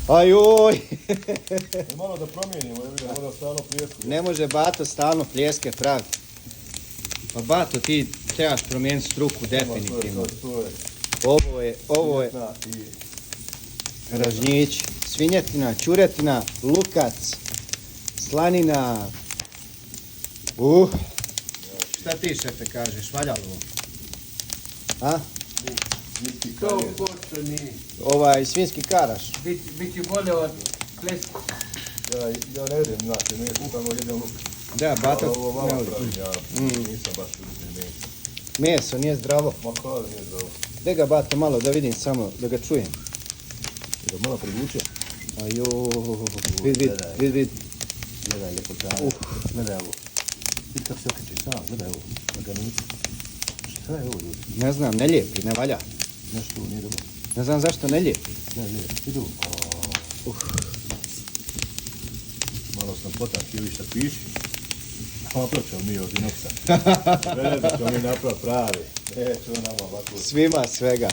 Ajoj! Malo da promijenimo, jer mora stalno pljesku. Ne može Bato stalno pljeske praviti. Pa Bato, ti trebaš promijeniti struku definitivno. Ovo je ražnjić, svinjetina, ćuretina, lukac, slanina. Šta ti šefe kažeš, valja li ovo? A? To pošto nije. Svinjski karaš. Biti bolje od pleske. Ja ne jedem, znate, ne kuhamo, jedem luk. Da, Bato Ovo vama ne voli. pravim, ja nisam baš ljubim meso. Meso, nije zdravo. Ma kada nije zdravo. Daj ga Bato malo da vidim samo, da ga čujem. Da malo privuče. Vid. Gledaj, lijepo čaj. Gledaj ovo. Vidi kako se okreće sam, gledaj ovo. Laganica. Šta je ovo, ljudi? Ne znam, ne lijepi, ne valja. Nešto nije dobro. Ne znam zašto ne lijepi. Ne, vidi ovo. Malo sam potakio i šta piši. Napravit ćemo mi od inoksa. Gledaj da ćemo mi napraviti pravi. Neće on nama ovako. Svima svega.